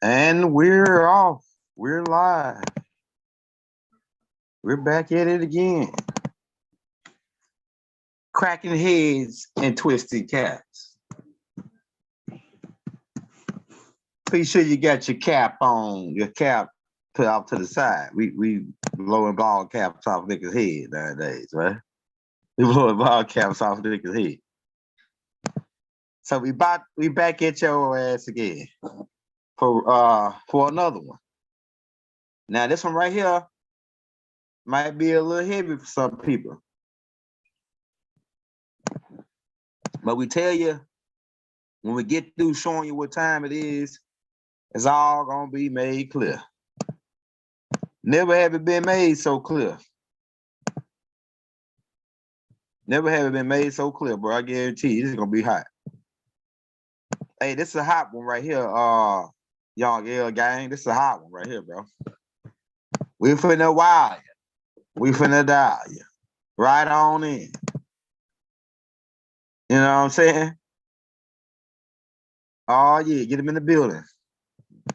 And we're off. We're live. We're back at it again. Cracking heads and twisted caps. Be sure you got your cap on, your cap put off to the side. We blowing ball caps off niggas' head nowadays, right? We blowing ball caps off niggas' head. So we back at your ass again for another one. Now this one right here might be a little heavy for some people. But we tell you, when we get through showing you what time it is, it's all gonna be made clear. Never have it been made so clear. Never have it been made so clear, bro. I guarantee you, this is gonna be hot. Hey, this is a hot one right here, Young L gang. This is a hot one right here, bro. We finna wow you. We finna dial you. Right on in. You know what I'm saying? Oh yeah, get him in the building.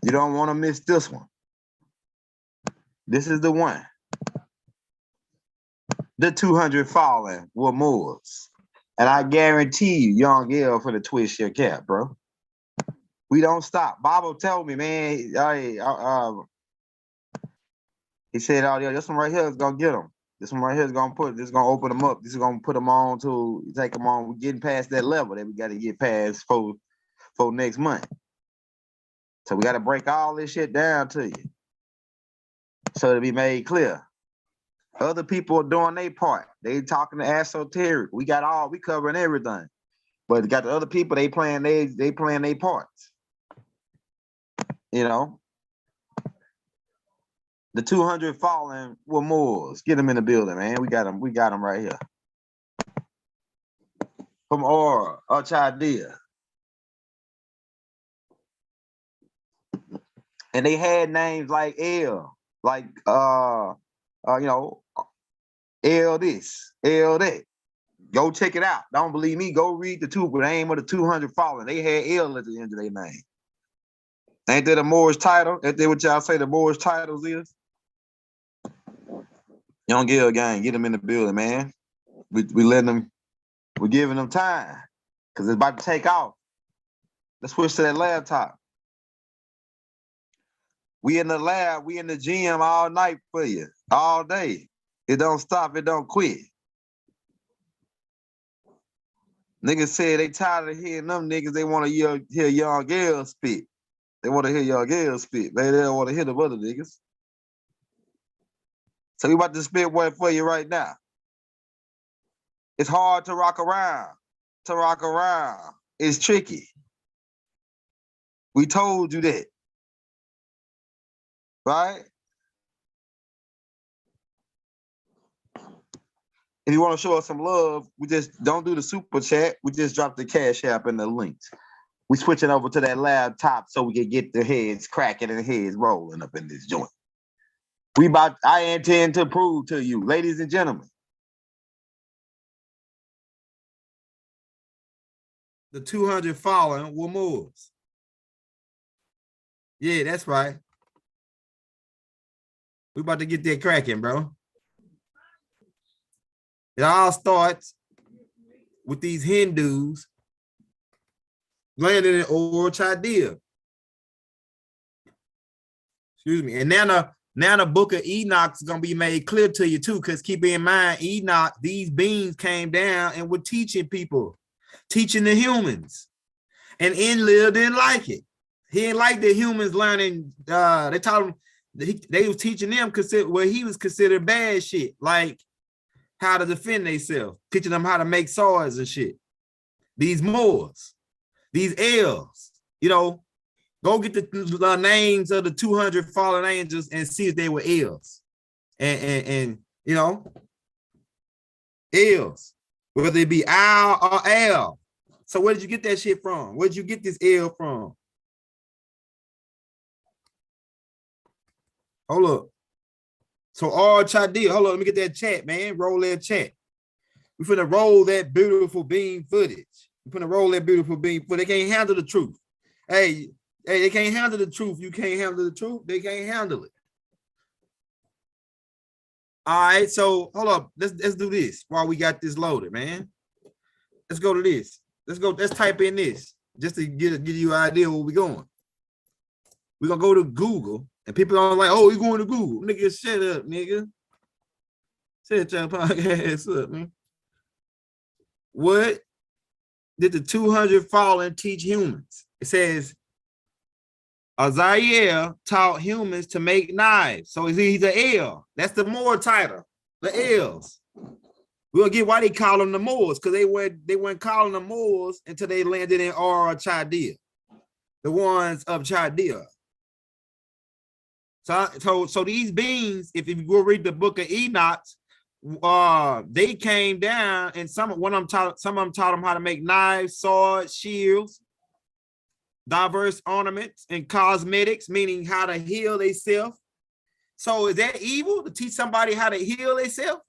You don't want to miss this one. This is the one. The 200 falling with Muurs. And I guarantee you, Young L for the twist your cap, bro. We don't stop. Bobo told me, man, he said, oh, yeah, this one right here is going to get him. This one right here is going to open them up. This is going to put them on to take them on. We're getting past that level that we got to get past for next month. So we got to break all this shit down to you so to be made clear. Other people are doing their part. They talking to esoteric. We covering everything. But you got the other people, they playing their parts. You know? The 200 falling with Muurs. Get them in the building, man. We got them right here. From Aura, Chadea. And they had names like L, like L this, L that. Go check it out. Don't believe me? Go read the name of the 200 fallen. They had L at the end of their name. Ain't that a Moorish title? Ain't that what y'all say the Moorish titles is? Young L gang, get them in the building, man. We letting them, we're giving them time because it's about to take off. Let's switch to that laptop. We in the lab, we in the gym all night for you, all day. It don't stop, it don't quit. Niggas said they tired of hearing them niggas. They want to hear Young L spit. They want to hear Young L spit. They don't want to hear the other niggas. So we about to spit one for you right now. It's hard to rock around. To rock around. It's tricky. We told you that. Right? If you want to show us some love, we just don't do the super chat. We just drop the cash app in the links. We switching over to that laptop so we can get the heads cracking and the heads rolling up in this joint. I intend to prove to you, ladies and gentlemen. The 200 fallen were Muurs. Yeah, that's right. We about to get that cracking, bro. It all starts with these Hindus landing in Ur Chaldea. Excuse me. And now the book of Enoch is going to be made clear to you too, because keep in mind, Enoch, these beings came down and were teaching people, teaching the humans. And Enlil didn't like it. He didn't like the humans learning. They taught him, they was teaching them where he was considered bad shit, like how to defend themselves, teaching them how to make swords and shit. These Moors, these L's, go get the names of the 200 fallen angels and see if they were L's. And L's, whether it be Al or L. So where did you get that shit from? Where did you get this L from? Hold up. So all Chadea, hold on, let me get that chat, man. Roll that chat. We're finna roll that beautiful beam footage. We're finna roll that beautiful beam footage. They can't handle the truth. Hey, Hey, they can't handle the truth. You can't handle the truth. They can't handle it. All right, so hold up. Let's do this while we got this loaded, man. Let's go to this. Let's type in this just to give you an idea where we're going. We're gonna go to Google, and people are like, oh, you going to Google. Nigga, shut up, nigga. Shut your podcast up, man. What did the 200 fallen teach humans? It says Azazel taught humans to make knives. So he's an L. That's the Moor title. The L's. We'll get why they call them the Moors, because they weren't calling them Moors until they landed in Chaldea, the ones of Chaldea. So these beings, if you go read the book of Enoch, they came down, and some of them taught them how to make knives, swords, shields, diverse ornaments, and cosmetics, meaning how to heal themselves. So is that evil to teach somebody how to heal themselves?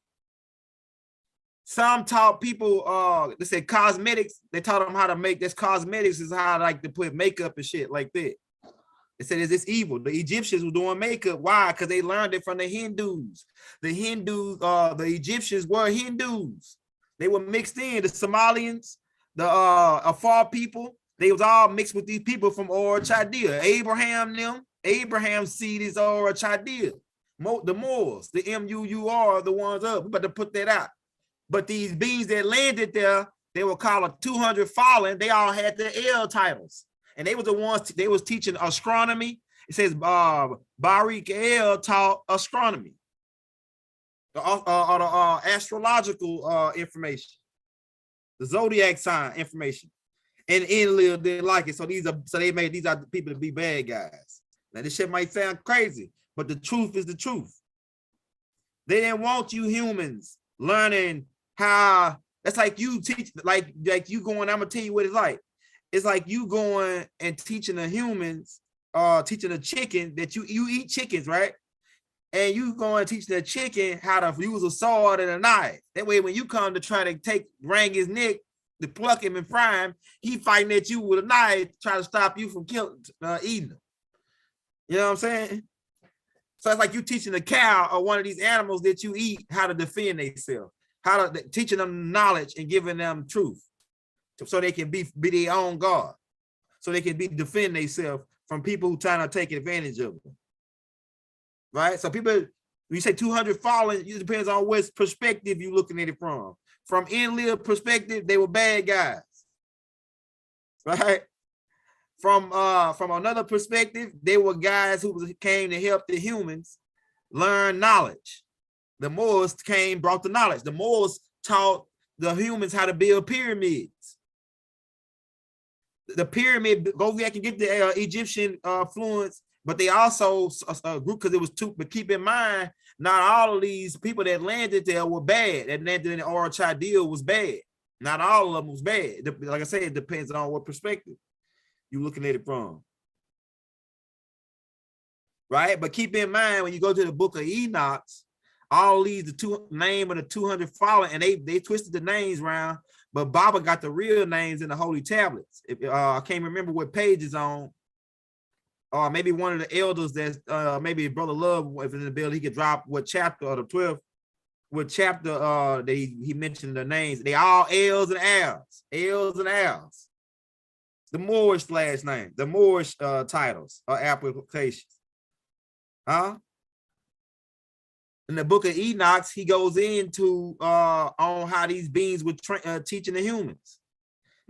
Some taught people, they said cosmetics. They taught them how to make this cosmetics is how like to put makeup and shit like that. They said, is this evil? The Egyptians were doing makeup. Why? Because they learned it from the Hindus. The Egyptians were Hindus. They were mixed in. The Somalians, the Afar people, they was all mixed with these people from Chaldea. Abraham's seed is Chaldea. The Moors, the M-U-U-R, the ones up. We about to put that out. But these beings that landed there, they were called 200 fallen. They all had the L titles. And they were the ones, they was teaching astronomy. It says Barik El taught astronomy. The astrological information. The zodiac sign information. And Enlil didn't like it. So they made these are the people to be bad guys. Now this shit might sound crazy, but the truth is the truth. They didn't want you humans learning how. That's like you teach, like you going, I'm gonna tell you what it's like. It's like you going and teaching the humans, teaching a chicken that you eat chickens, right? And you going and teach the chicken how to use a sword and a knife. That way, when you come to try to wring his neck, to pluck him and fry him, he fighting at you with a knife, trying to stop you from eating him. You know what I'm saying? So it's like you teaching a cow or one of these animals that you eat how to defend themselves, teaching them knowledge and giving them truth, so they can be their own God, so they can defend themselves from people who trying to take advantage of them. Right? So people, when you say 200 fallen, it depends on what perspective you're looking at it from. From Enlil perspective, they were bad guys. Right? From another perspective, they were guys who came to help the humans learn knowledge. The Moors brought the knowledge. The Moors taught the humans how to build pyramids. The pyramid, go back and get the Egyptian influence, but they also group, because it was two. But keep in mind, not all of these people that landed there were bad. That landed in Chaldea was bad. Not all of them was bad. Like I said, it depends on what perspective you're looking at it from. Right? But keep in mind, when you go to the book of Enoch, all these, name of the 200 fallen, and they twisted the names around, but Baba got the real names in the holy tablets. I can't remember what page is on, or maybe one of the elders that's maybe Brother Love, if in the building, he could drop what chapter, or the 12th, what chapter that he mentioned the names. They all L's and L's, L's and L's. The Moorish last name, the Moorish titles or applications. Huh? In the book of Enoch, he goes into on how these beings were teaching the humans.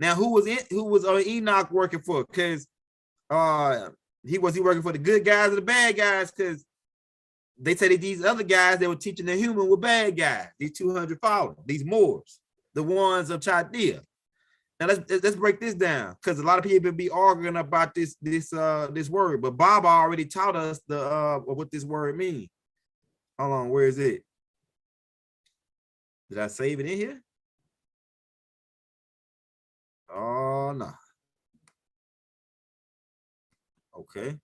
Now, who was Enoch working for? Because he working for the good guys or the bad guys? Because they say that these other guys that were teaching the human were bad guys. These 200 fallen, these Moors, the ones of Chaldea. Now let's break this down, because a lot of people be arguing about this word, but Baba already taught us what this word means. Hold on, where is it? Did I save it in here? Oh no. Okay.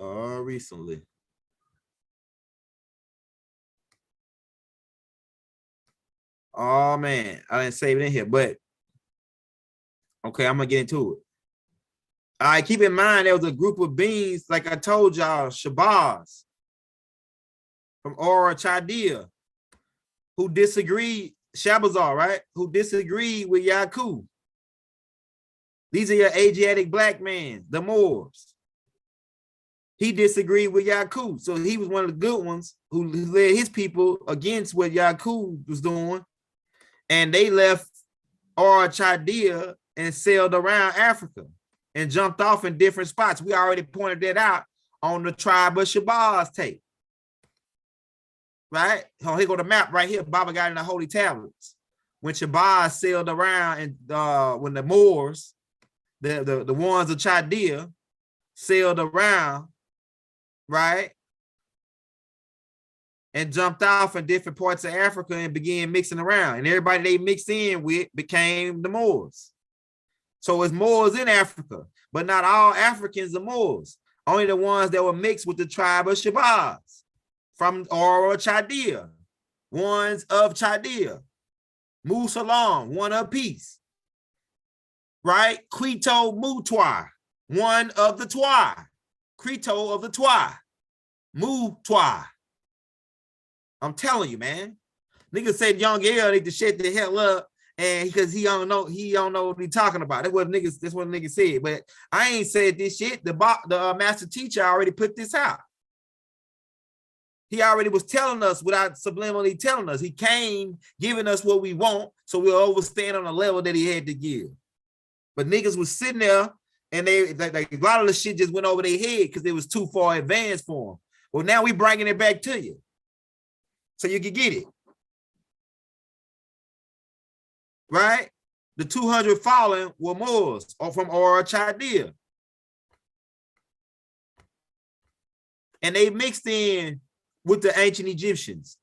Recently. Oh man, I didn't save it in here, but okay, I'm gonna get into it. All right, keep in mind there was a group of beings, like I told y'all, Shabazz from Ur Chaldea, who disagreed, Shabazar, right? Who disagreed with Yakub. These are your Asiatic black men, the Moors. He disagreed with Yakub. So he was one of the good ones who led his people against what Yakub was doing. And they left Ur Chaldea and sailed around Africa and jumped off in different spots. We already pointed that out on the tribe of Shabazz tape. Right? So here go the map right here. Baba got in the Holy Tablets. When Shabazz sailed around and when the Moors, the ones of Chaldea, sailed around, right? And jumped off in different parts of Africa and began mixing around. And everybody they mixed in with became the Moors. So it's Moors in Africa, but not all Africans are Moors. Only the ones that were mixed with the tribe of Shabazz from Ur Chaldea, ones of Chaldea. Muurs, one of peace. Right? Quito Mutwa, one of the Twa. Quito of the Twa. Mutwa. I'm telling you, man. Niggas said Young L need to shut the hell up, and because he don't know what he's talking about. That's what niggas said. But I ain't said this shit. The master teacher already put this out. He already was telling us without subliminally telling us. He came giving us what we want, so we'll overstand on the level that he had to give. But niggas was sitting there, and they like a lot of the shit just went over their head because it was too far advanced for them. Well, now we bringing it back to you, so you can get it. Right? The 200 fallen were Moors or from Ur Chaldea, and they mixed in with the ancient Egyptians.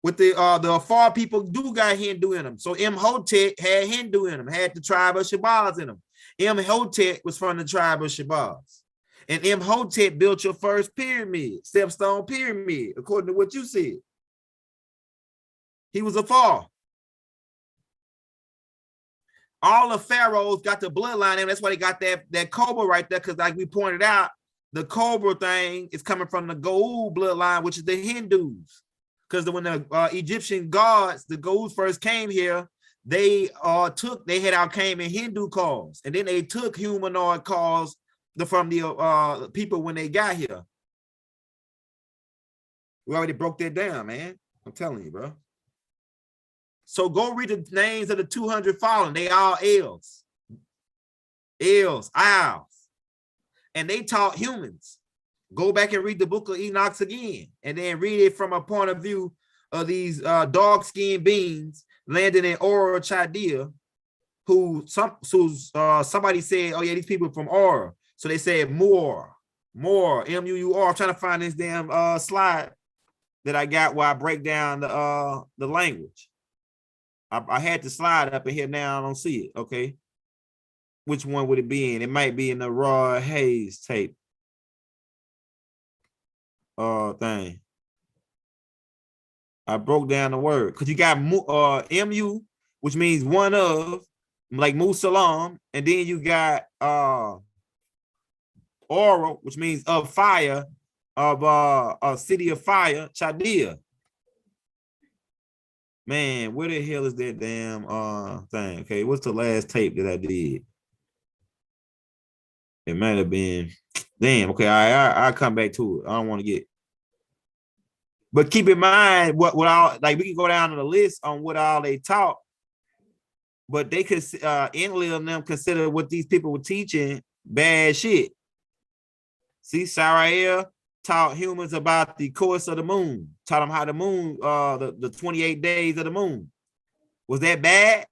With the Afar people do got Hindu in them. So Imhotep had Hindu in them, had the tribe of Shabazz in them. Imhotep was from the tribe of Shabazz. And Imhotep built your first pyramid, stepstone pyramid, according to what you said. He was Afar. All the pharaohs got the bloodline in them. That's why they got that cobra right there, because like we pointed out, the cobra thing is coming from the Goa'uld bloodline, which is the Hindus. Because when the Egyptian gods, the Goa'ulds first came here, they came in Hindu cause, and then they took humanoid cause from the people when they got here. We already broke that down, man. I'm telling you, bro. So go read the names of the 200 fallen. They all L's, Owls. And they taught humans. Go back and read the book of Enoch again, and then read it from a point of view of these dark-skinned beings landing in Ur Chaldea, who somebody said, oh yeah, these people from Ur. So they said more, M-U-U-R. I'm trying to find this damn slide that I got where I break down the language. I had the slide up in here, now I don't see it, okay? Which one would it be in? It might be in the Raw Hayes tape. Thing. I broke down the word because you got MU, which means one of, like Musalam, and then you got Oral, which means of fire, of a city of fire, Chaldea. Man, where the hell is that damn thing? Okay, what's the last tape that I did? It might have been, damn, okay, I'll come back to it. I don't want to get. But keep in mind what all, like we can go down to the list on what all they taught, but they could Enlil and them consider what these people were teaching bad shit. See, Sarael taught humans about the course of the moon, taught them how the moon, the 28 days of the moon. Was that bad?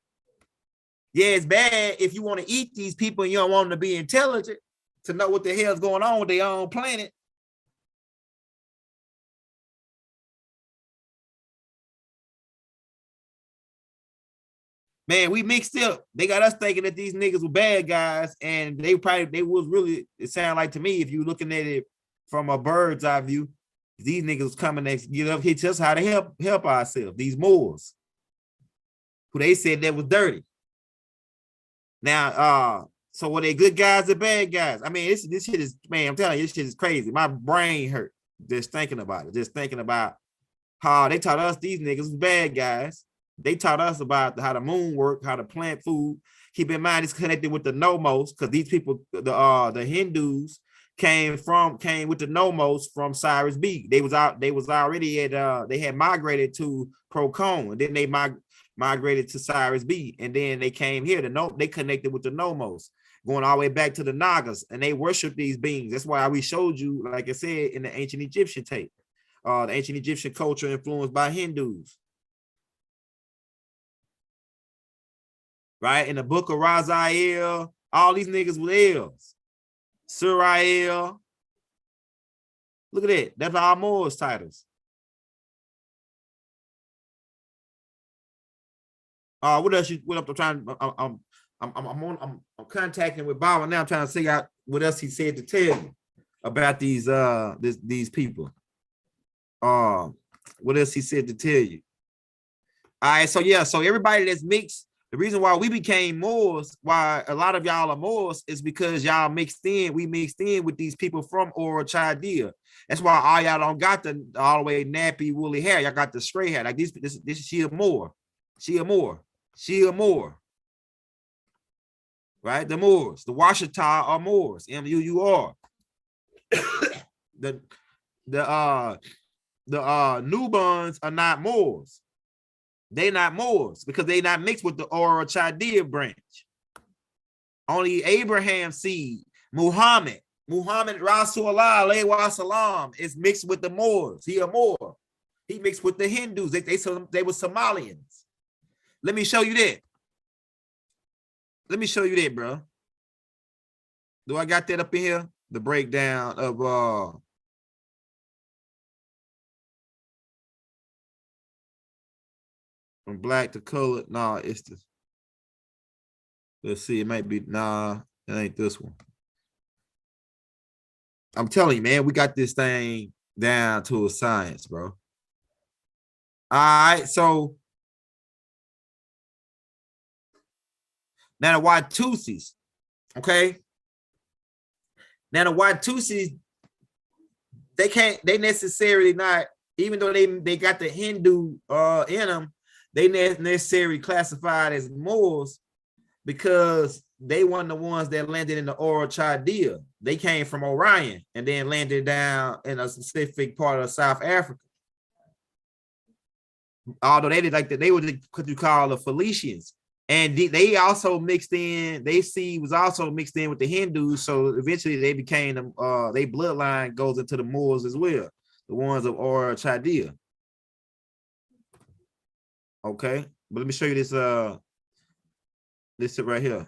Yeah, it's bad if you want to eat these people and you don't want them to be intelligent, to know what the hell's going on with their own planet. Man, we mixed up. They got us thinking that these niggas were bad guys, and they was really, it sounded like to me, if you're looking at it from a bird's eye view, these niggas coming and get up, hit us how to help ourselves. These Moors, who they said that was dirty. Now, So were they good guys or bad guys? I mean, this shit is, man, I'm telling you, this shit is crazy. My brain hurt just thinking about it. Just thinking about how they taught us these niggas was bad guys. They taught us about how the moon worked, how to plant food. Keep in mind, it's connected with the nomos, because these people, the Hindus, came with the nomos from Cyrus B. They was already at they had migrated to Procon, and then they migrated to Cyrus B, and then they came here they connected with the nomos, going all the way back to the Nagas, and they worship these beings. That's why we showed you, like I said, in the ancient Egyptian tape, the ancient Egyptian culture influenced by Hindus. Right? In the book of Raziel, all these niggas with L's. Suriel. Look at that. That's all Muurs titles. What else you what I'm trying? I'm contacting with Bob now. I'm trying to figure out what else he said to tell you about these people. What else he said to tell you? All right, so yeah, so everybody that's mixed. The reason why we became Moors, why a lot of y'all are Moors, is because y'all mixed in. We mixed in with these people from Ora Chaldea. That's why all y'all don't got the all the way nappy woolly hair. Y'all got the straight hair. Like this she a Moor. She a Moor. She a Moor. Right? The Moors. The Washita are Moors. M-U-U-R. the Nubans are not Moors. They not Moors because they not mixed with the Ora Chaldea branch. Only Abraham seed, Muhammad Rasulullah alayhi wa salam, is mixed with the Moors. He a Moor. He mixed with the Hindus. They were Somalians. Let me show you that. Let me show you that, bro. Do I got that up in here? The breakdown of from black to colored. Nah, it's this. Let's see. It might be. Nah, it ain't this one. I'm telling you, man, we got this thing down to a science, bro. All right, so now the Watusis, okay? Now the Watusis, they necessarily not, even though they got the Hindu in them, they necessarily classified as Moors because they weren't the ones that landed in the Ora Chaldea. They came from Orion and then landed down in a specific part of South Africa. Although they did like that, they were what you call the Phoenicians. And they also mixed in, they seed was also mixed in with the Hindus. So eventually they became them, their bloodline goes into the Moors as well, the ones of Ora Chaldea. Okay, but let me show you this right here.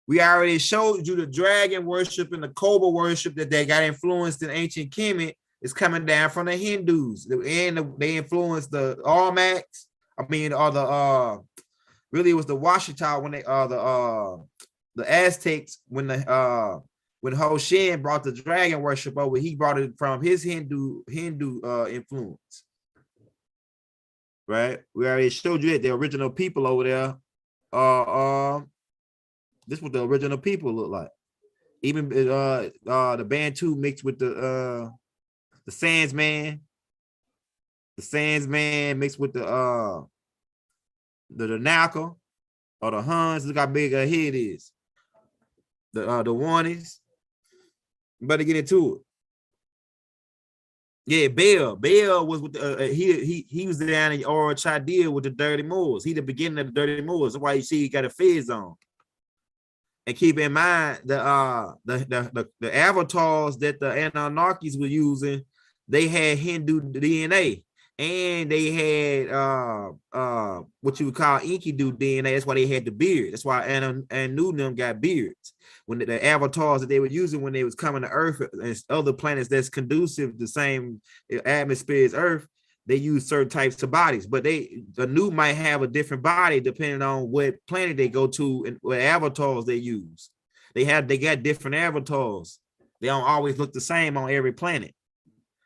We already showed you the dragon worship and the cobra worship that they got influenced in ancient Kemet is coming down from the Hindus. And they influenced the Olmecs. I mean, or the really it was the Washita when they the Aztecs when Hoshin brought the dragon worship over, he brought it from his Hindu influence. Right? We already showed you that the original people over there. This is what the original people look like. Even the Bantu mixed with the Sandsman. The Sandsman mixed with the Naka or the Huns. Look how big her head is. The Warnies. Better get into it. Yeah, Bell was with the, he was down in Ora Chaldea with the Dirty Moors. He the beginning of the Dirty Moors. That's why you see he got a fez on. And keep in mind the avatars that the Anunnakis were using, they had Hindu DNA and they had what you would call Enkidu DNA. That's why they had the beard. That's why Anu them got beards. When the avatars that they were using when they was coming to Earth and other planets that's conducive to the same atmosphere as Earth, they use certain types of bodies, but the Anu might have a different body depending on what planet they go to and what avatars they use. They got different avatars. They don't always look the same on every planet.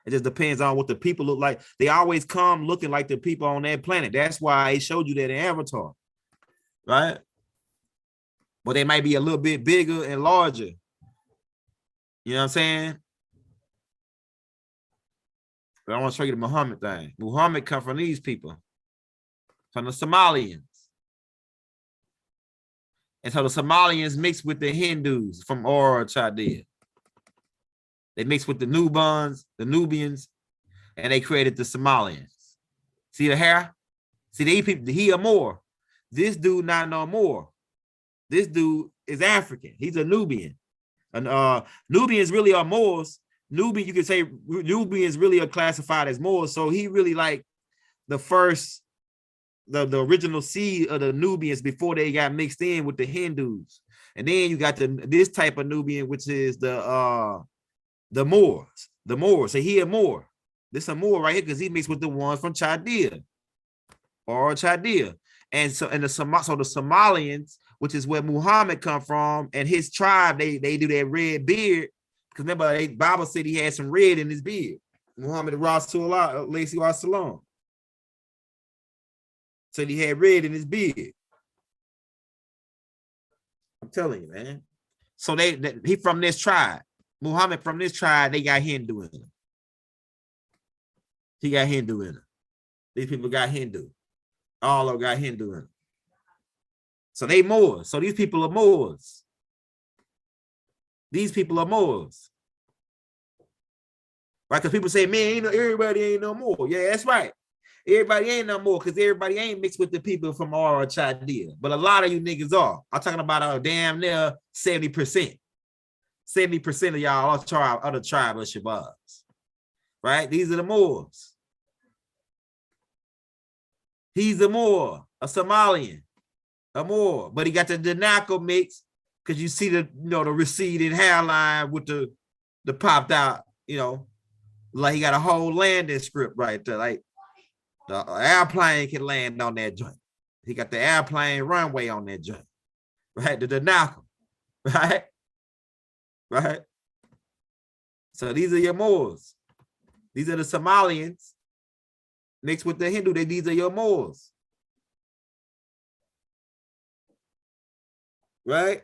It just depends on what the people look like. They always come looking like the people on that planet. That's why I showed you that in Avatar, right? but they might be a little bit bigger and larger. You know what I'm saying? But I want to show you the Muhammad thing. Muhammad come from these people, from the Somalians. And so the Somalians mixed with the Hindus from Ur Chaldea. They mixed with the Nubians, and they created the Somalians. See the hair? See, these people, he a Moor. This dude not no more. This dude is African. He's a Nubian. And Nubians really are Moors. Nubian, you could say Nubians really are classified as Moors. So he really like the first, the original seed of the Nubians before they got mixed in with the Hindus. And then you got this type of Nubian, which is the Moors. The Moors. So he a Moor. This a Moor right here because he mixed with the ones from Chaldea or Chaldea. And so the Somalians, which is where Muhammad come from, and his tribe, they do that red beard. Because remember, Bible said he had some red in his beard. Muhammad Rasulullah, Lacy Salam. Said he had red in his beard. I'm telling you, man. So he from this tribe. Muhammad from this tribe, they got Hindu in him. He got Hindu in him. These people got Hindu. All of them got Hindu in them. So they Moors. So these people are Moors. These people are Moors. Right? Because people say, man, everybody ain't no more. Yeah, that's right. Everybody ain't no more because everybody ain't mixed with the people from Ur Chaldea. But a lot of you niggas are. I'm talking about a damn near 70%. 70% of y'all are the tribe of Shabazz. Right? These are the Moors. He's a Moor, a Somalian, a Moor, but he got the Danako mix because you see the the receding hairline with the popped out, like he got a whole landing script right there, like the airplane can land on that joint. He got the airplane runway on that joint, right? The Danako, right? Right. So these are your Moors. These are the Somalians. Mixed with the Hindu, these are your Moors. Right?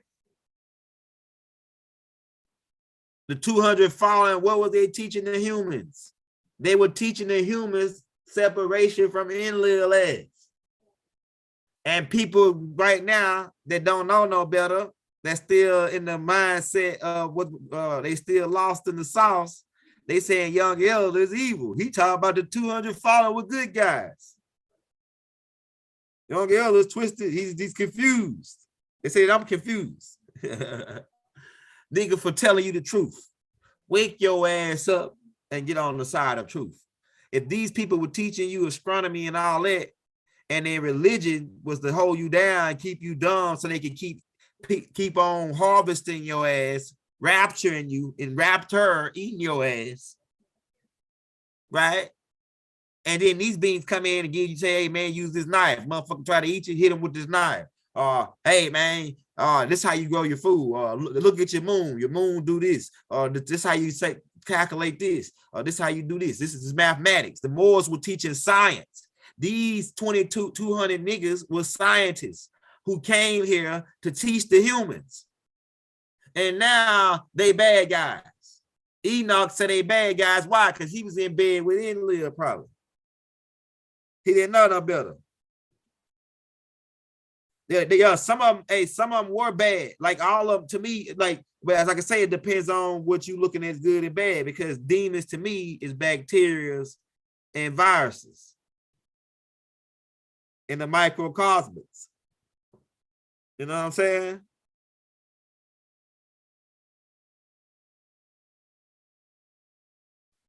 The 200 fallen, what was they teaching the humans? They were teaching the humans separation from Enlil as. And people right now that don't know no better, that's still in the mindset of what they still lost in the sauce. They saying young elder is evil. He talking about the 200 fallen with good guys. Young elder is twisted. He's confused. They say I'm confused. Nigga, for telling you the truth. Wake your ass up and get on the side of truth. If these people were teaching you astronomy and all that, and their religion was to hold you down and keep you dumb so they could keep on harvesting your ass, rapturing you and rapture eating your ass, right? And then these beings come in and give you, say, hey man, use this knife. Motherfucker try to eat you, hit him with this knife. Hey man, this is how you grow your food. Look at your moon. Your moon do this. This is how you say calculate this. This is how you do this. This is mathematics. The Moors were teaching science. These 200 niggas were scientists who came here to teach the humans. And now they bad guys. Enoch said they bad guys. Why? Because he was in bed with Enlil probably. He didn't know no better. Some of them were bad. Like all of them, to me, like, but as I can say, it depends on what you're looking at, good and bad, because demons to me is bacteria and viruses in the microcosmics. You know what I'm saying?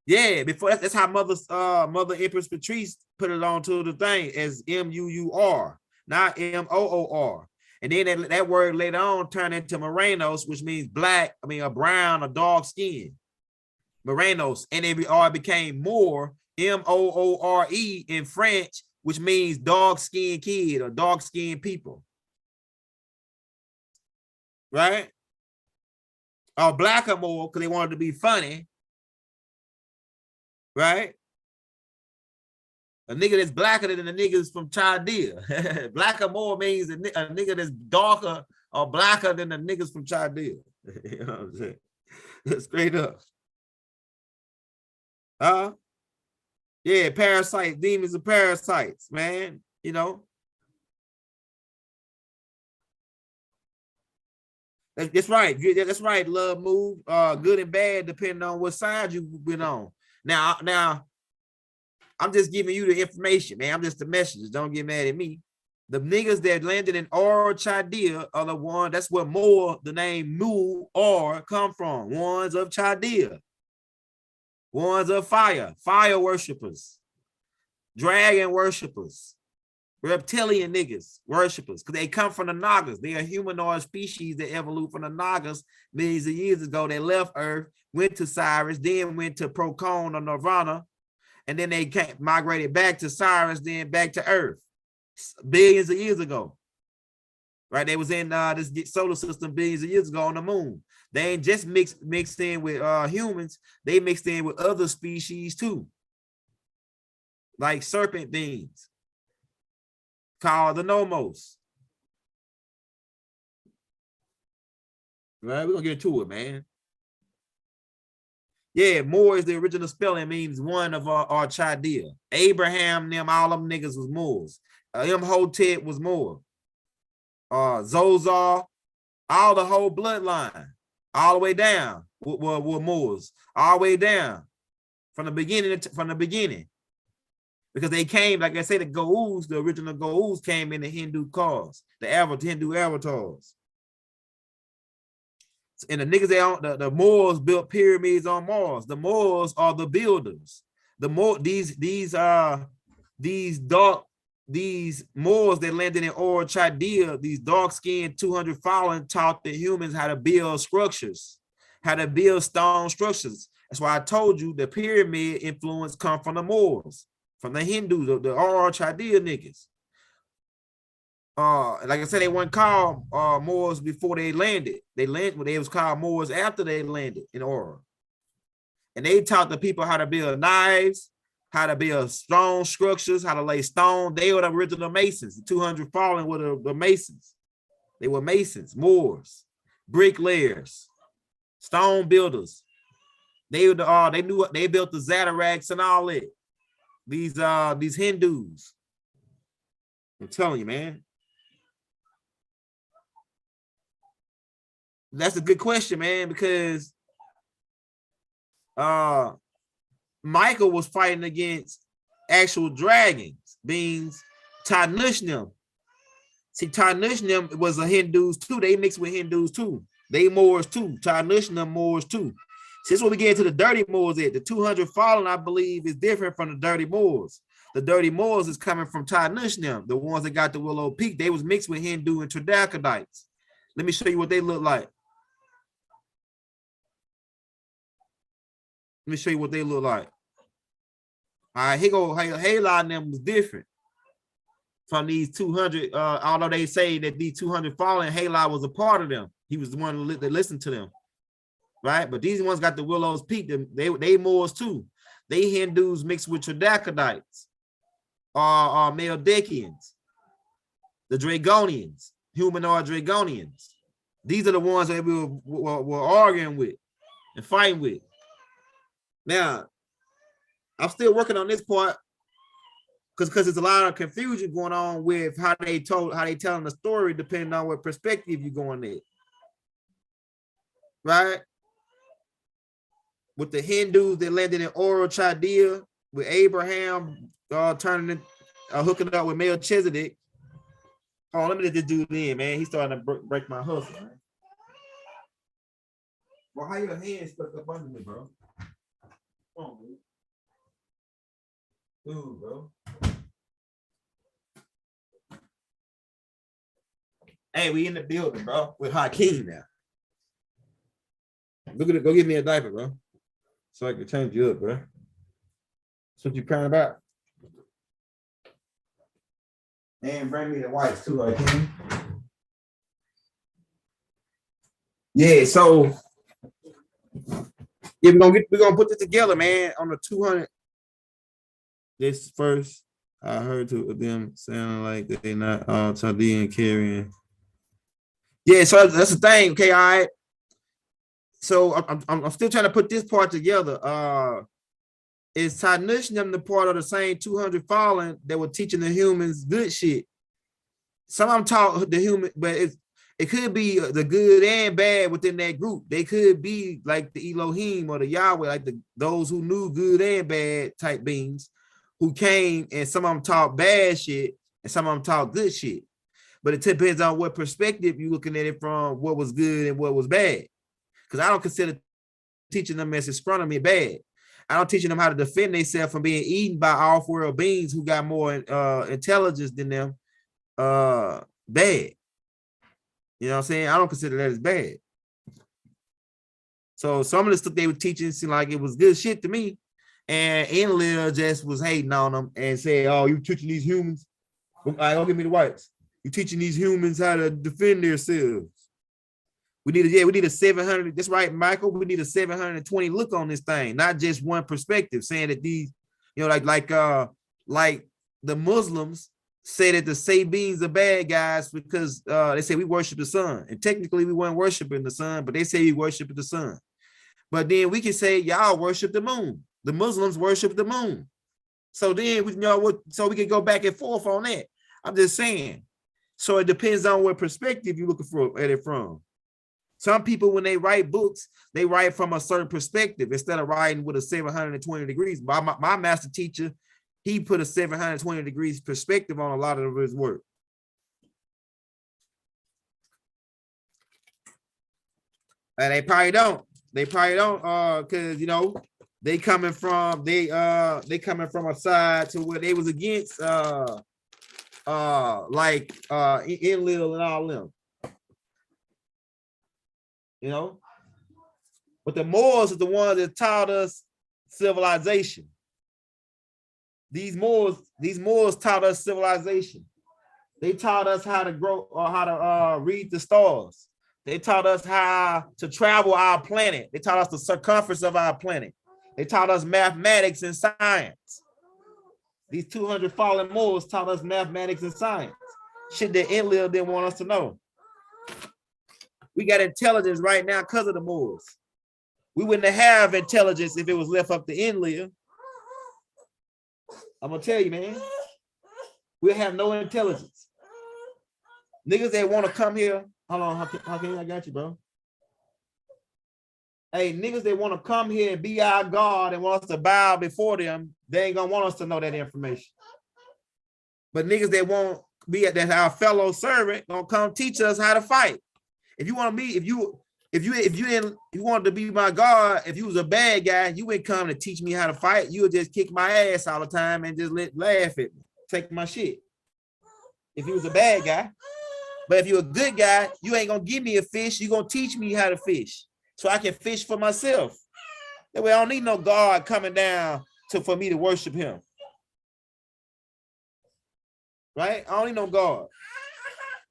Yeah, before that's how Mother Empress Patrice put it onto the thing as M-U-U-R, not M-O-O-R. And then that word later on turned into Morenos, which means black, a brown or dark skin. Morenos. And it became Moor, M-O-O-R-E in French, which means dark-skinned kid or dark-skinned people. Right? Or blackamoor, because they wanted to be funny. Right? A nigga that's blacker than the niggas from Chaldea. Blackamoor means a nigga that's darker are blacker than the niggas from Chaldea. You know what I'm saying? Straight up. Yeah, parasites, demons of parasites, man. You know. That's right. That's right. Love move. Good and bad, depending on what side you've been on. Now, I'm just giving you the information, man. I'm just the messenger. Don't get mad at me. The niggas that landed in Or Chaldea are the one. That's where the name Mu or come from. Ones of Chaldea. Ones of fire worshipers, dragon worshipers, reptilian niggas, worshipers, because they come from the Nagas. They are humanoid species that evolved from the Nagas millions of years ago. They left Earth, went to Sirius, then went to Procon or Nirvana, and then they migrated back to Sirius, then back to Earth billions of years ago. Right? They was in this solar system billions of years ago on the moon. They ain't just mixed in with humans. They mixed in with other species too, like serpent beings called the nomos. Right, we're gonna get to it, man. Yeah, Moor is the original spelling, means one of our Chaldea. Abraham, them, all them niggas was Moors. Imhotep was Moor. Zozar, all the whole bloodline, all the way down were Moors, all the way down from the beginning. Because they came, like I say, the Go'uls, the original Go'uls came in the Hindu cause, the Hindu avatars. And the niggas, the Moors built pyramids on Mars. The Moors are the builders. These Moors that landed in Or Chaldea, these dark-skinned 200 fallen, taught the humans how to build structures, how to build stone structures. That's why I told you the pyramid influence come from the Moors, from the Hindus, the Or Chaldea niggas. Like I said, they weren't called Moors before they landed. They was called Moors after they landed in Aura. And they taught the people how to build knives, how to build stone structures, how to lay stone. They were the original Masons. The 200 fallen were the Masons. They were Masons, Moors, bricklayers, stone builders. They built the Zataraks and all that. These Hindus. I'm telling you, man. That's a good question, man, because Michael was fighting against actual dragons, beings Tanushnam. See, Tanushnam was a Hindus too. They mixed with Hindus too. They Moors too. Tanushnam Moors too. See, this is where we get into the dirty Moors at. The 200 fallen, I believe, is different from the dirty Moors. The dirty Moors is coming from Tanushnam, the ones that got the Willow Peak. They was mixed with Hindu and Tridacodites. Let me show you what they look like. Let me show you what they look like. All right, here go. Halon and them was different from these 200. Although they say that these 200 fallen, Halon was a part of them. He was the one that listened to them, right? But these ones got the Willow's Peak. They Moors too. They Hindus mixed with Tridacodites, Meldekians, the Dragonians, humanoid Dragonians. These are the ones that we were arguing with and fighting with. Now, I'm still working on this part because there's a lot of confusion going on with how they telling the story, depending on what perspective you're going at. Right? With the Hindus that landed in Or Chaldea, with Abraham hooking up with Melchizedek. Oh, let me let this dude in, man. He's starting to break my hustle, man. Well, how your hands stuck up under me, bro? Come on, man. Dude, bro. Hey, we in the building, bro, with Hakeem now. Go get me a diaper, bro, so I can change you up, bro. That's what you crying about. And bring me the whites too, Hakeem. Yeah, so yeah, we're gonna put this together, man, on the 200. This first, I heard two of them sound like they not all Chaldean carrying. Yeah, so that's the thing. Okay, all right. So I'm still trying to put this part together. Is Tanush them the part of the same 200 fallen that were teaching the humans good shit? Some of them taught the human, but it could be the good and bad within that group. They could be like the Elohim or the Yahweh, like those who knew good and bad type beings, who came and some of them taught bad shit and some of them taught good shit. But it depends on what perspective you're looking at it from, what was good and what was bad. Because I don't consider teaching them as astronomy bad. I don't teaching them how to defend themselves from being eaten by off-world beings who got more intelligence than them bad. You know what I'm saying? I don't consider that as bad. So some of the stuff they were teaching seemed like it was good shit to me. And Enlil just was hating on them and said, oh, you teaching these humans? All right, don't give me the whites. You teaching these humans how to defend themselves. We need a 700. That's right, Michael. We need a 720 look on this thing, not just one perspective, saying that these, you know, like the Muslims say that the Sabines are bad guys because they say we worship the sun. And technically we weren't worshiping the sun, but they say we worship the sun. But then we can say y'all worship the moon. The Muslims worship the moon. So then we know what, so we can go back and forth on that. I'm just saying. So it depends on what perspective you're looking for at it from. Some people, when they write books, they write from a certain perspective instead of writing with a 720 degrees. My master teacher, he put a 720 degrees perspective on a lot of his work. And they probably don't. They probably don't, because you know they coming from a side to where they was against like Enlil and all them. You know, but the Moors are the ones that taught us civilization. These Moors taught us civilization. They taught us how to grow or how to read the stars. They taught us how to travel our planet. They taught us the circumference of our planet. They taught us mathematics and science. These 200 fallen Moors taught us mathematics and science. Shit that Enlil didn't want us to know. We got intelligence right now because of the Moors. We wouldn't have intelligence if it was left up to Enlil. I'm gonna tell you, man. We'll have no intelligence. Niggas that want to come here. Hold on, how can I got you, bro? Hey, niggas that want to come here and be our God and want us to bow before them, they ain't gonna want us to know that information. But niggas that won't be at that our fellow servant gonna come teach us how to fight. If you want to be, if you wanted to be my God, if you was a bad guy, you wouldn't come to teach me how to fight. You would just kick my ass all the time and just laugh at me, take my shit. If you was a bad guy, but if you're a good guy, you ain't gonna give me a fish. You gonna teach me how to fish so I can fish for myself. That way, I don't need no God coming down for me to worship him. Right? I don't need no God.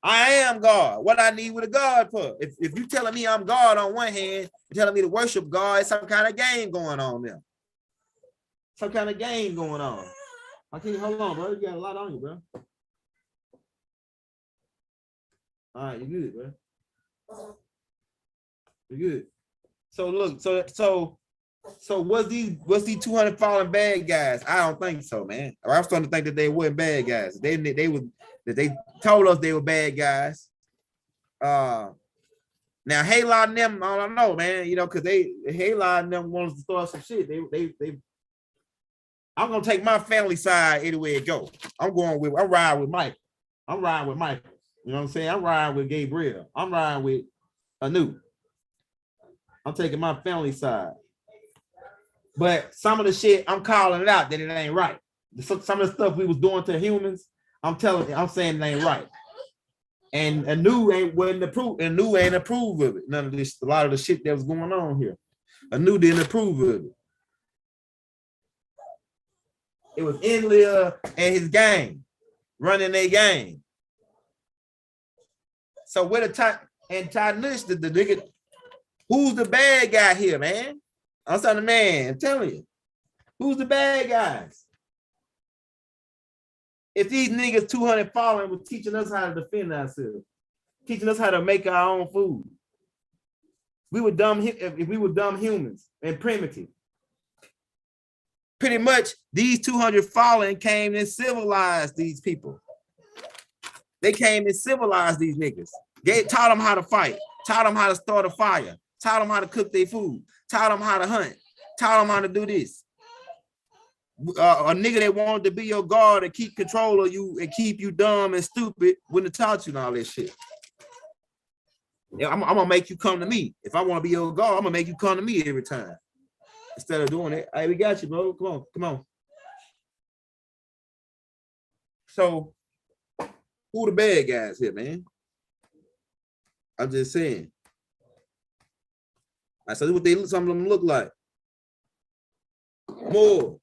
I am God. What I need with a God for? If you telling me I'm God on one hand, you're telling me to worship God, it's some kind of game going on there. Some kind of game going on. Okay, hold on, bro. You got a lot on you, bro. All right, you good, bro. You good. So look, so what's these 200 fallen bad guys? I don't think so, man. I'm starting to think that they weren't bad guys. They told us they were bad guys. Now Halon and them, I don't know, man. You know, because Halon and them wanted to start some shit. I'm gonna take my family side anywhere it go. I'm riding with Mike. I'm riding with Mike. You know what I'm saying? I'm riding with Gabriel. I'm riding with Anu. I'm taking my family side. But some of the shit, I'm calling it out that it ain't right. Some of the stuff we was doing to humans, I'm saying it ain't right. And Anu ain't approve of it. None of this, a lot of the shit that was going on here. Anu didn't approve of it. It was Enlil and his gang running their gang. So where the time and Tanush, the nigga, who's the bad guy here, man? I'm telling the man, I'm telling you, who's the bad guys? If these niggas 200 fallen were teaching us how to defend ourselves, teaching us how to make our own food. We were dumb if we were dumb humans and primitive. Pretty much, these 200 fallen came and civilized these people. They came and civilized these niggas. They taught them how to fight, taught them how to start a fire, taught them how to cook their food, taught them how to hunt, taught them how to do this. A nigga that wanted to be your guard and keep control of you and keep you dumb and stupid wouldn't have taught you all this shit. Yeah, I'm gonna make you come to me. If I want to be your guard, I'm gonna make you come to me every time. Instead of doing it, hey, we got you, bro. Come on, come on. So, who the bad guys here, man? I'm just saying. I said what some of them look like. Muurs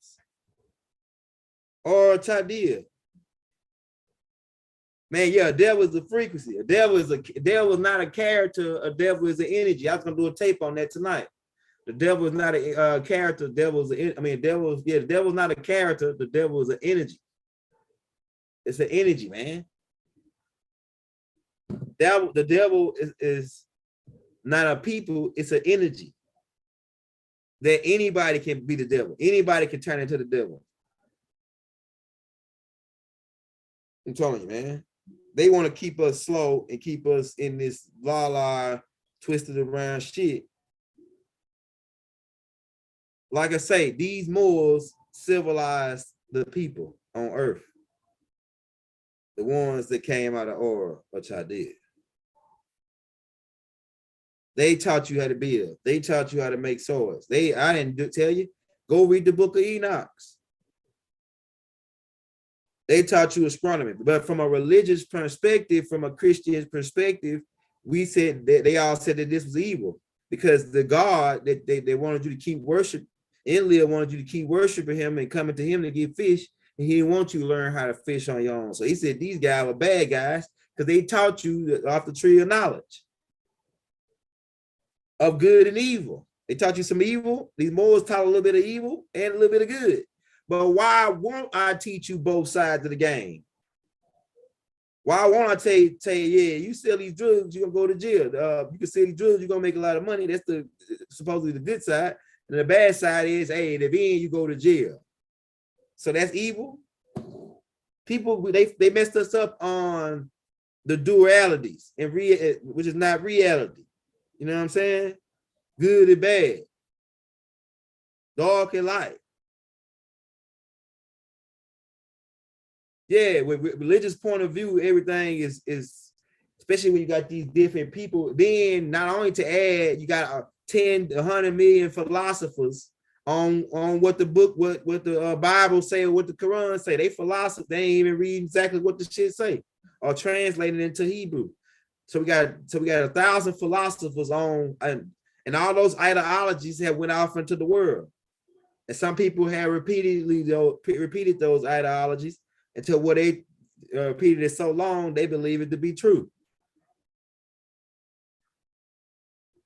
or Chaldea. Man, yeah, a devil is a frequency. A devil is not a character. A devil is an energy. I was gonna do a tape on that tonight. The devil is not a character. The devil is the devil is not a character. The devil is an energy. It's an energy, man. The devil is not a people. It's an energy. That anybody can be the devil. Anybody can turn into the devil. I'm telling you, man. They want to keep us slow and keep us in this la twisted around shit. Like I say, these Moors civilized the people on earth. The ones that came out of Ur or Chaldea. They taught you how to build. They taught you how to make swords. I didn't tell you, go read the book of Enoch. They taught you astronomy, but from a religious perspective, from a Christian perspective, we said that they all said that this was evil because the God that they wanted you to keep worshiping, Enlil wanted you to keep worshiping him and coming to him to get fish, and he didn't want you to learn how to fish on your own. So he said these guys were bad guys because they taught you off the tree of knowledge of good and evil. They taught you some evil. These Moors taught a little bit of evil and a little bit of good. But why won't I teach you both sides of the game? Why won't I tell you, yeah, you sell these drugs, you're gonna go to jail. You can sell these drugs, you're gonna make a lot of money. That's supposedly the good side. And the bad side is, hey, at the end, you go to jail. So that's evil. People, they messed us up on the dualities, and which is not reality. You know what I'm saying? Good and bad. Dark and light. Yeah, with religious point of view, everything is especially when you got these different people. Then not only to add, you got 10, 100 million philosophers on what the book, what the Bible say, or what the Quran say. They philosophers, they ain't even read exactly what the shit say or translate it into Hebrew. So we got 1,000 philosophers on, and all those ideologies have went off into the world. And some people have repeated those ideologies until what they repeated it so long, they believe it to be true.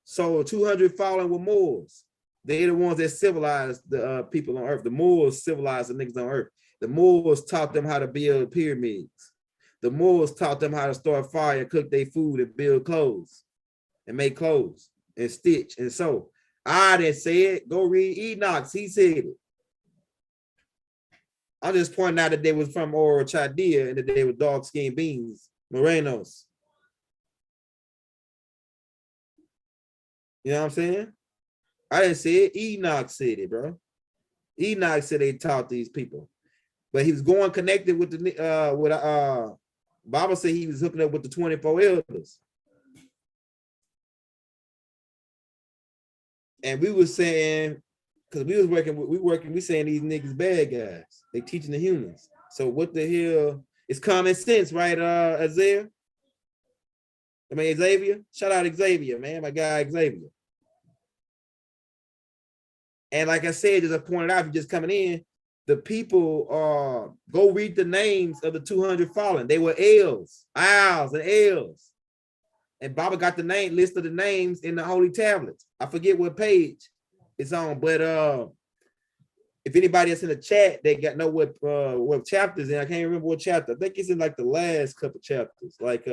So 200 fallen were Moors. They're the ones that civilized the people on earth. The Moors civilized the niggas on earth. The Moors taught them how to build pyramids. The Moors taught them how to start fire, cook their food, and build clothes, and make clothes, and stitch, and sew. I didn't say it. Go read Enoch. He said it. I'm just pointing out that they was from Ur Chaldea and that they were dark-skinned beings, Morenos. You know what I'm saying? I didn't say it. Enoch said it, bro. Enoch said they taught these people, but he was going connected with the Bible said he was hooking up with the 24 elders, and we were saying because we saying these niggas bad guys. They teaching the humans. So what the hell? It's common sense, right, Isaiah? I mean, Xavier. Shout out Xavier, man, my guy Xavier. And like I said, as I pointed out, if you're just coming in, the people go read the names of the 200 fallen. They were L's, I's, and L's. And Baba got the list of the names in the holy tablets. I forget what page it's on, but if anybody else in the chat, they know what chapters in. I can't remember what chapter. I think it's in like the last couple chapters. Like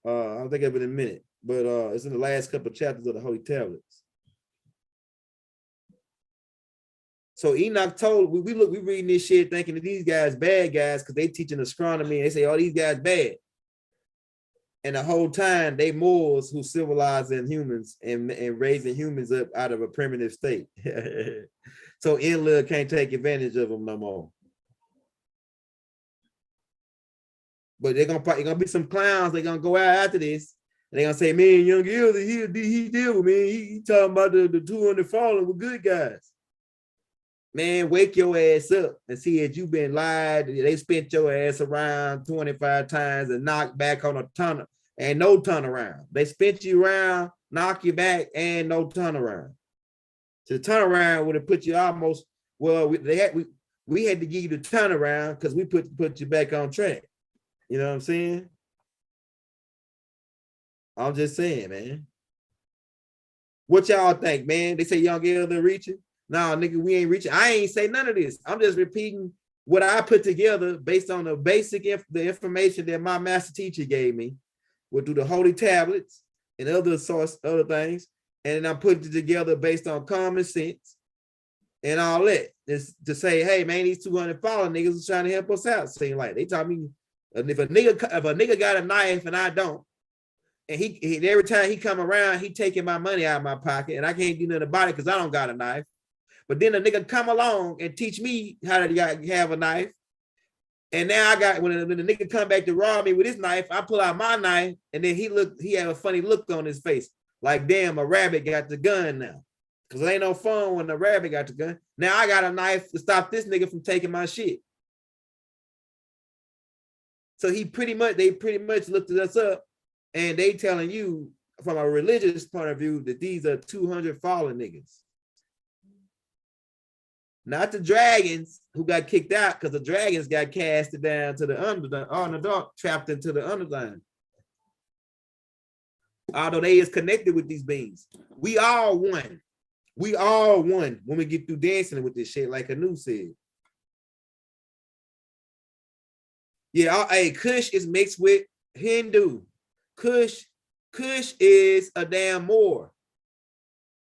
I'll think of it in a minute, but it's in the last couple of chapters of the Holy Tablets. So Enoch told we reading this shit thinking that these guys bad guys because they teaching astronomy. And they say, oh, these guys bad. And the whole time they Moors who civilizing humans and raising humans up out of a primitive state. So Enlil can't take advantage of them no more. But they're gonna be some clowns. They're gonna go out after this. And they're gonna say, man, Young Elder, he deal with me. He talking about the 200 fallen with good guys. Man, wake your ass up and see that you've been lied. They spent your ass around 25 times and knocked back on a tunnel and no turnaround. They spent you around, knock you back, and no turnaround. So the turnaround would have put you almost, well, we had to give you the turnaround because we put you back on track. You know what I'm saying? I'm just saying, man. What y'all think, man? They say Young Elder reaching. Nah, nigga, we ain't reaching. I ain't say none of this. I'm just repeating what I put together based on the basic the information that my master teacher gave me. We'll do the holy tablets and other things. And then I'm putting it together based on common sense and all that. Just to say, hey, man, these 200 fallen niggas are trying to help us out. Seem like they taught me if a nigga got a knife and I don't, and he every time he come around, he taking my money out of my pocket and I can't do nothing about it because I don't got a knife. But then a nigga come along and teach me how to have a knife. And now I got, when the nigga come back to rob me with his knife, I pull out my knife and then he had a funny look on his face. Like, damn, a rabbit got the gun now. Cause it ain't no fun when the rabbit got the gun. Now I got a knife to stop this nigga from taking my shit. So they pretty much looked us up and they telling you from a religious point of view that these are 200 fallen niggas. Not the dragons who got kicked out because the dragons got casted down to the underdark, trapped into the underground. Although they is connected with these beings. We all one. We all one when we get through dancing with this shit, like Anu said. Yeah, hey, Kush is mixed with Hindu. Kush is a damn Moor.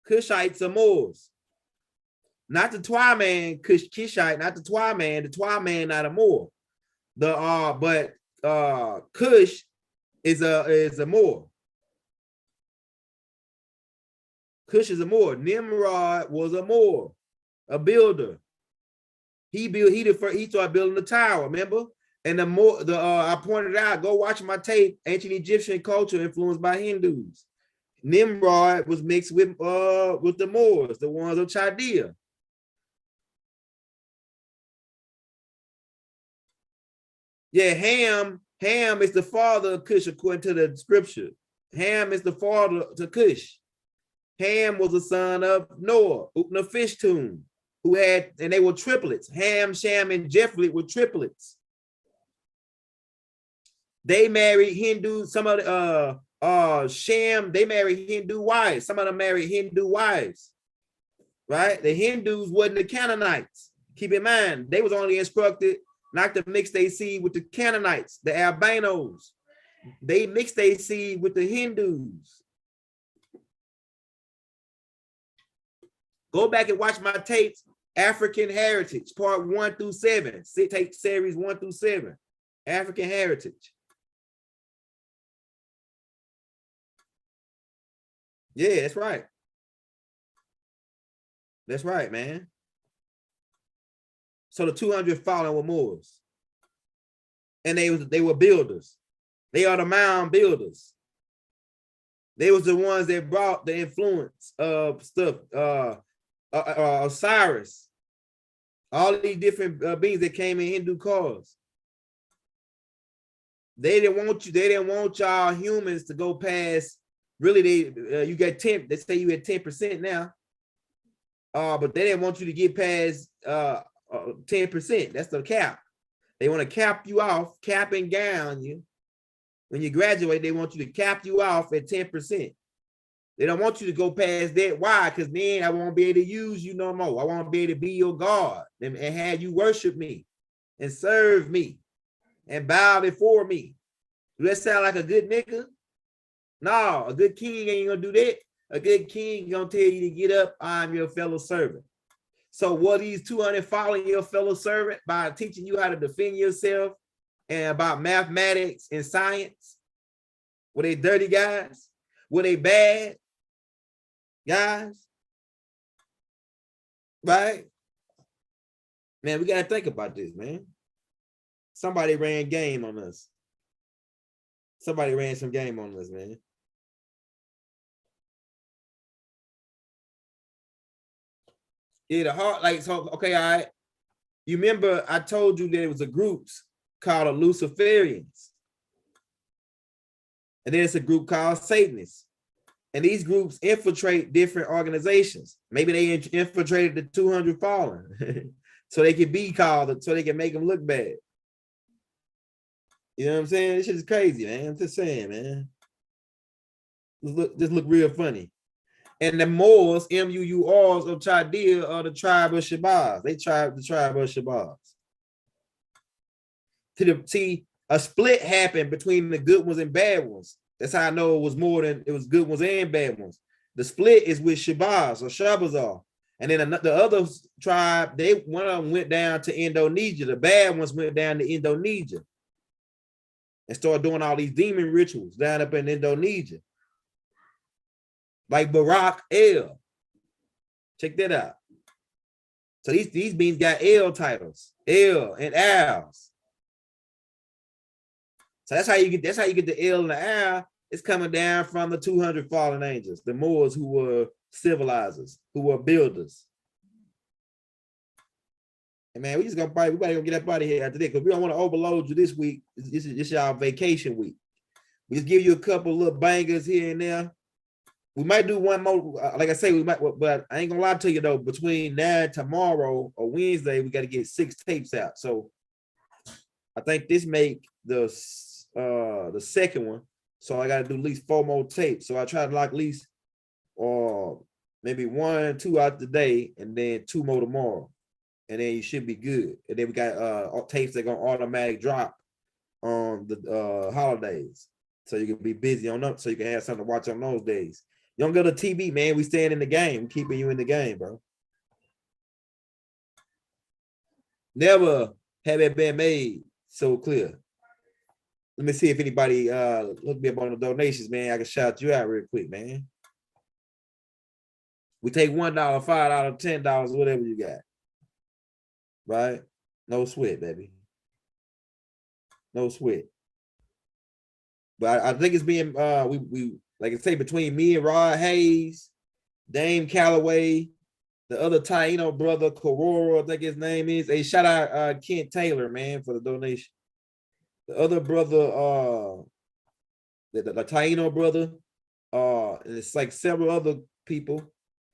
Kushites are Moors. Not the Twyman Kushite, not the Twyman. The Twyman not a Moor. But Kush is a Moor. Kush is a Moor. Nimrod was a Moor, a builder. He started building the tower, remember? And I pointed out, go watch my tape, ancient Egyptian culture influenced by Hindus. Nimrod was mixed with the Moors, the ones of Chaldea. Yeah, Ham is the father of Cush according to the scripture. Ham is the father to Cush. Ham was the son of Noah, Utnapishtim, and they were triplets. Ham, Shem, and Japheth were triplets. They married Hindu, some of the Shem, they married Hindu wives. Some of them married Hindu wives. Right? The Hindus wasn't the Canaanites. Keep in mind, they was only instructed not to mix their seed with the Canaanites, the Albanos. They mixed their seed with the Hindus. Go back and watch my tapes, African Heritage, part 1 through 7. Take series 1 through 7, African Heritage. Yeah, that's right. That's right, man. So the 200 fallen were Moors. And they were builders. They are the mound builders. They was the ones that brought the influence of stuff. Osiris. All these different beings that came in Hindu cause. They didn't want y'all humans to go past. Really, you got 10. They say you had 10% now. But they didn't want you to get past 10%. That's the cap. They want to cap you off, cap and gown you. When you graduate, they want you to cap you off at 10%. They don't want you to go past that. Why? Because then I won't be able to use you no more. I won't be able to be your God and have you worship me and serve me and bow before me. Do that sound like a good nigga? No, a good king ain't gonna do that. A good king gonna tell you to get up, I'm your fellow servant. So what these 200 following your fellow servant by teaching you how to defend yourself and about mathematics and science? Were they dirty guys? Were they bad guys? Right? Man, we gotta think about this, man. Somebody ran game on us. Somebody ran some game on us, man. Yeah, the heart, like, so, okay, all right. You remember I told you there was a groups called the Luciferians. And then it's a group called Satanists. And these groups infiltrate different organizations. Maybe they infiltrated the 200 fallen. So they can be called, so they can make them look bad. You know what I'm saying? This shit is crazy, man. I'm just saying, man. Just look real funny. And the Moors, M-U-U-Rs of Chaldea are the tribe of Shabazz. They the tribe of Shabazz. See, a split happened between the good ones and bad ones. That's how I know it was more than it was good ones and bad ones. The split is with Shabazz or Shabazar. And then the other tribe, one of them went down to Indonesia. The bad ones went down to Indonesia and started doing all these demon rituals down up in Indonesia. Like Barack El. Check that out. So these beings got El titles, El and Al's. So that's how you get the El and the Al. It's coming down from the 200 fallen angels, the Moors who were civilizers, who were builders. And man, we better go get up out of here after this because we don't want to overload you this week. This is y'all vacation week. We just give you a couple little bangers here and there. We might do one more. Like I say, we might, but I ain't gonna lie to you though. Between now and tomorrow or Wednesday, we got to get 6 tapes out. So I think this make the second one. So I got to do at least 4 more tapes. So I try to lock at least maybe 1 2 out today, and then 2 more tomorrow, and then you should be good. And then we got tapes that gonna automatic drop on the holidays, so you can be busy on them, so you can have something to watch on those days. You don't go to TV, man. We staying in the game, keeping you in the game, bro. Never have it been made so clear. Let me see if anybody look me up on the donations, man. I can shout you out real quick, man. We take $1, $5, $10, whatever you got. Right? No sweat, baby. No sweat. But I think it's being we like I say, between me and Rod Hayes, Dame Calloway, the other Taino brother, Corora, I think his name is. Hey, shout out Kent Taylor, man, for the donation. The other brother, the Taino brother, and it's like several other people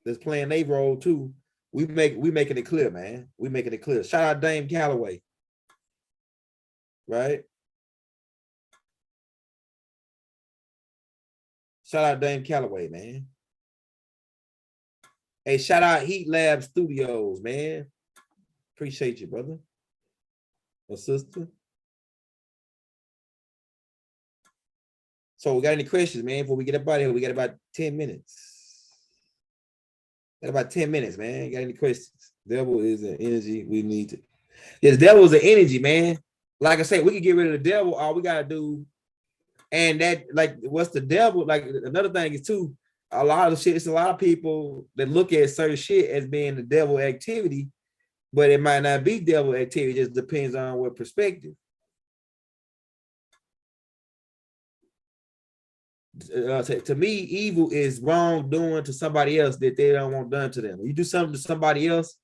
that's playing their role too. We making it clear, man. We making it clear. Shout out Dame Calloway. Right? Shout out Dame Calloway, man. Hey, shout out Heat Lab Studios, man. Appreciate you, brother or sister. So we got any questions, man, before we get up out of here? We got about 10 minutes. Got about 10 minutes, man. Got any questions? Devil is an energy we need to. Yeah, the devil is an energy, man. Like I say, we can get rid of the devil. All we got to do, and that, like, what's the devil? Like, another thing is, too, a lot of shit, it's a lot of people that look at certain shit as being the devil activity, but it might not be devil activity. It just depends on what perspective. To me, evil is wrongdoing to somebody else that they don't want done to them. You do something to somebody else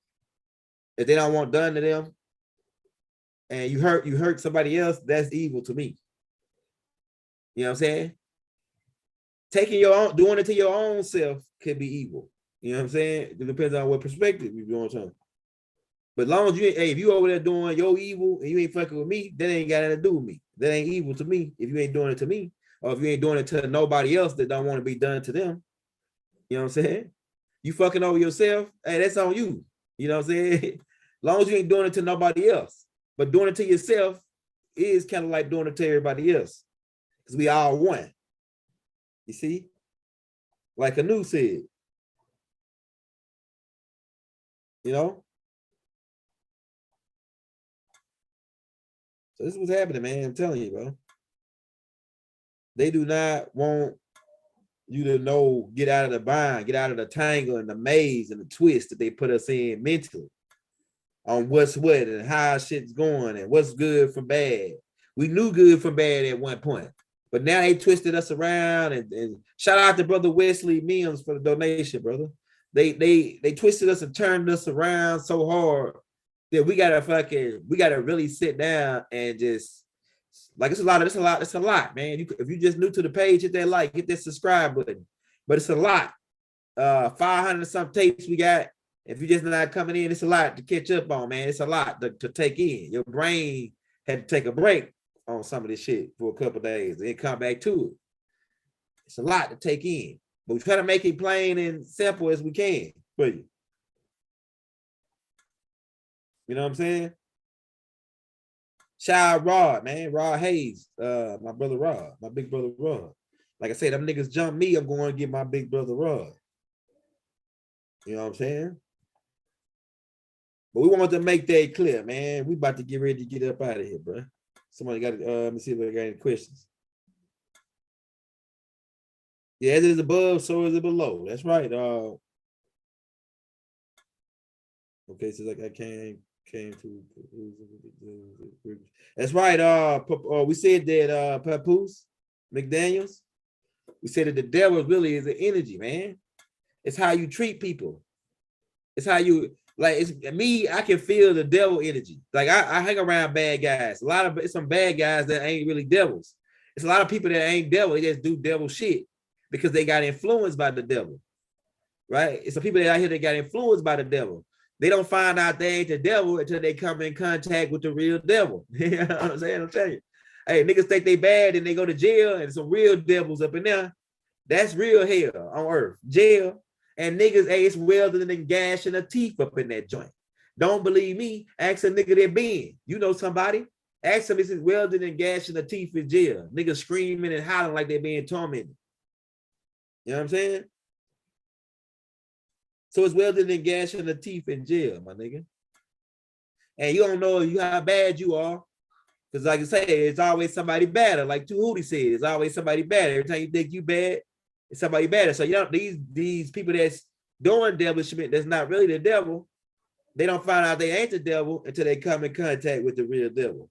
that they don't want done to them, and you hurt somebody else, that's evil to me. You know what I'm saying? Taking your own, doing it to your own self could be evil. You know what I'm saying? It depends on what perspective you're doing something. But as long as you, hey, if you over there doing your evil and you ain't fucking with me, that ain't got nothing to do with me. That ain't evil to me if you ain't doing it to me. Or if you ain't doing it to nobody else that don't want to be done to them. You know what I'm saying? You fucking over yourself, hey, that's on you. You know what I'm saying? As long as you ain't doing it to nobody else. But doing it to yourself is kind of like doing it to everybody else. Because we all one. You see? Like Anu said. You know? So this is what's happening, man. I'm telling you, bro. They do not want you to know, get out of the bind, get out of the tangle and the maze and the twist that they put us in mentally on what's what and how shit's going and what's good from bad. We knew good from bad at one point, but now they twisted us around and shout out to Brother Wesley Mims for the donation, brother. They twisted us and turned us around so hard that we gotta really sit down and just like it's a lot, man. If you just new to the page, hit that like, hit that subscribe button. But it's a lot. 500 some tapes we got. If you're just not coming in, it's a lot to catch up on, man. It's a lot to take in. Your brain had to take a break on some of this shit for a couple days and come back to it. It's a lot to take in, but we try to make it plain and simple as we can for you. You know what I'm saying? Shout out Rod, man. Rod Hayes, my brother Rod, my big brother Rod. Like I said, them niggas jump me, I'm going to get my big brother Rod. You know what I'm saying? But we want to make that clear, man. We about to get ready to get up out of here, bro. Somebody got to, let me see if I got any questions. Yeah, as it is above, so is it below. That's right. Okay, so like I came to. That's right. We said that Papoose McDaniels. We said that the devil really is an energy, man. It's how you treat people. It's how you like. It's me. I can feel the devil energy. Like I hang around bad guys. It's some bad guys that ain't really devils. It's a lot of people that ain't devil. They just do devil shit because they got influenced by the devil. Right? It's some people that out here that got influenced by the devil. They don't find out they ain't the devil until they come in contact with the real devil. You know what I'm saying? I'm telling you. Hey, niggas think they bad and they go to jail and some real devils up in there. That's real hell on earth. Jail. And niggas, hey, it's welding and gashing a teeth up in that joint. Don't believe me? Ask a nigga that been. You know somebody. Ask them if it's welding and gashing a teeth in jail. Niggas screaming and hollering like they're being tormented. You know what I'm saying? So it's welding and gashing the teeth in jail, my nigga. And you don't know how bad you are. Because like I say, it's always somebody better. Like Tahuti said, it's always somebody better. Every time you think you bad, it's somebody better. So you know, these people that's doing devilishment, that's not really the devil, they don't find out they ain't the devil until they come in contact with the real devil.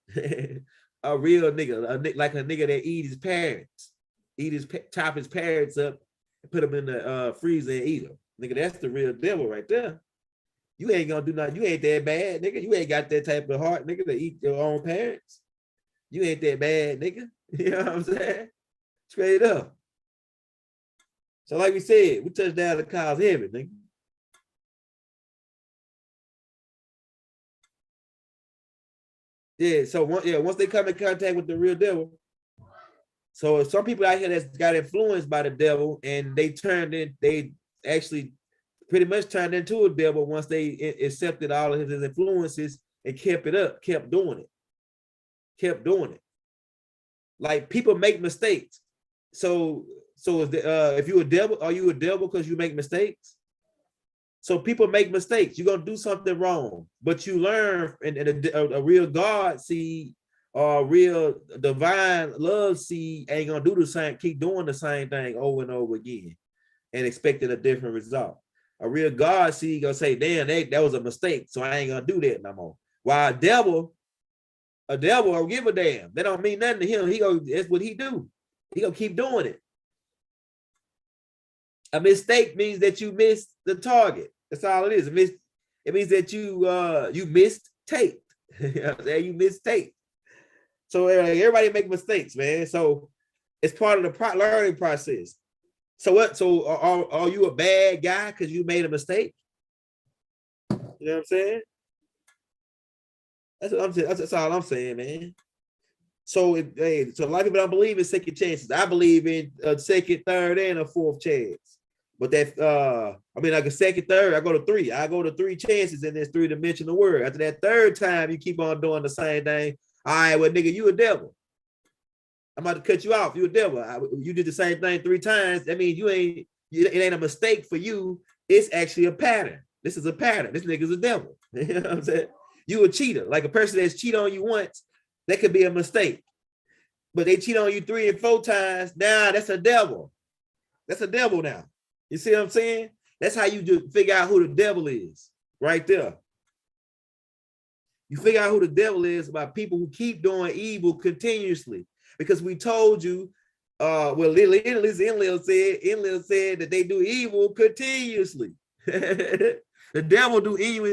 A real nigga, like a nigga that eat his parents, chop his parents up and put them in the freezer and eat them. Nigga, that's the real devil right there. You ain't gonna do nothing. You ain't that bad, nigga. You ain't got that type of heart, nigga, to eat your own parents. You ain't that bad, nigga. You know what I'm saying? Straight up. So like we said, we touched down the cause heavy, nigga. Yeah, so once they come in contact with the real devil, so some people out here that's got influenced by the devil and they actually pretty much turned into a devil once they accepted all of his influences and kept doing it. Like people make mistakes. So if you a devil, are you a devil because you make mistakes? So people make mistakes. You're gonna do something wrong, but you learn, and a real God seed or a real divine love seed ain't gonna do the same, keep doing the same thing over and over again and expecting a different result. A real God seed gonna say, damn, that was a mistake, so I ain't gonna do that no more. While a devil don't give a damn. That don't mean nothing to him. That's what he do. He gonna keep doing it. A mistake means that you missed the target. That's all it is. It means that you missed tape. You missed tape. So everybody make mistakes, man. So it's part of the learning process. So what? So are you a bad guy because you made a mistake? You know what I'm saying? That's what I'm saying. That's all I'm saying, man. So so a lot of people don't believe in second chances. I believe in a second, third, and a fourth chance. But that like a second, third, I go to three. I go to three chances in this three-dimensional world. After that third time, you keep on doing the same thing. All right, well, nigga, you a devil. I'm about to cut you off. You a devil. You did the same thing 3 times. That means it ain't a mistake for you. It's actually a pattern. This is a pattern. This nigga's a devil. You know what I'm saying? You a cheater. Like a person that's cheated on you once, that could be a mistake. But they cheat on you 3 and 4 times. Nah, that's a devil. That's a devil now. You see what I'm saying? That's how you just figure out who the devil is, right there. You figure out who the devil is by people who keep doing evil continuously. Because we told you, Enlil said that they do evil continuously. The devil do evil,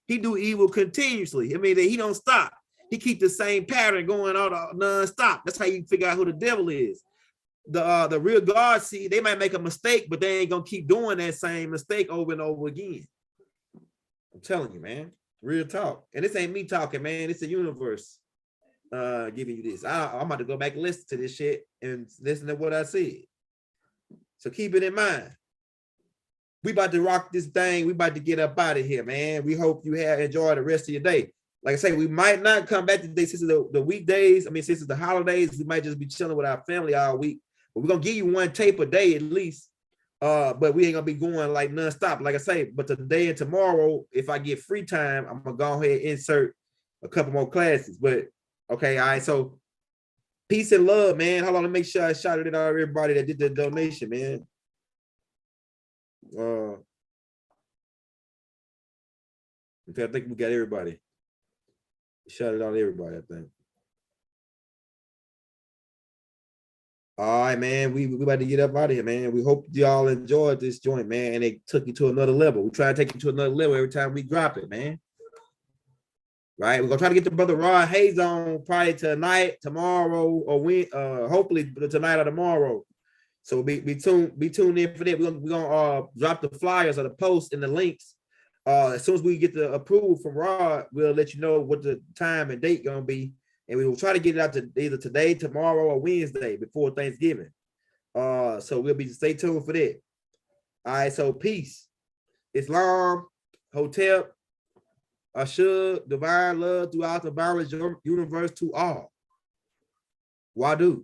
he do evil continuously. I mean, he don't stop. He keep the same pattern going on non-stop. That's how you figure out who the devil is. The real God, see, they might make a mistake, but they ain't gonna keep doing that same mistake over and over again. I'm telling you, man, real talk. And this ain't me talking, man. It's the universe giving you this. I'm about to go back and listen to this shit and listen to what I said. So keep it in mind. We about to rock this thing. We about to get up out of here, man. We hope you have enjoyed the rest of your day. Like I say, we might not come back today since it's the weekdays. I mean, since it's the holidays, we might just be chilling with our family all week. But we're gonna give you 1 tape a day at least. But we ain't gonna be going like nonstop. Like I say, but today and tomorrow, if I get free time, I'm gonna go ahead and insert a couple more classes. But okay, all right. So peace and love, man. Hold on, to make sure I shouted it out to everybody that did the donation, man. Okay, I think we got everybody. Shout it out to everybody, I think. All right, man. We about to get up out of here, man. We hope y'all enjoyed this joint, man. And it took you to another level. We try to take you to another level every time we drop it, man. Right? We're gonna try to get the brother Rod Hayes on probably tonight, tomorrow, or hopefully tonight or tomorrow. So be tuned in for that. We're gonna drop the flyers or the posts and the links. As soon as we get the approval from Rod, we'll let you know what the time and date gonna be, and we will try to get it out to either today, tomorrow, or Wednesday before Thanksgiving. So we'll be stay tuned for that. All right, so peace, Islam, Hotep, Ashur, divine love throughout the balanced universe to all. Wadu.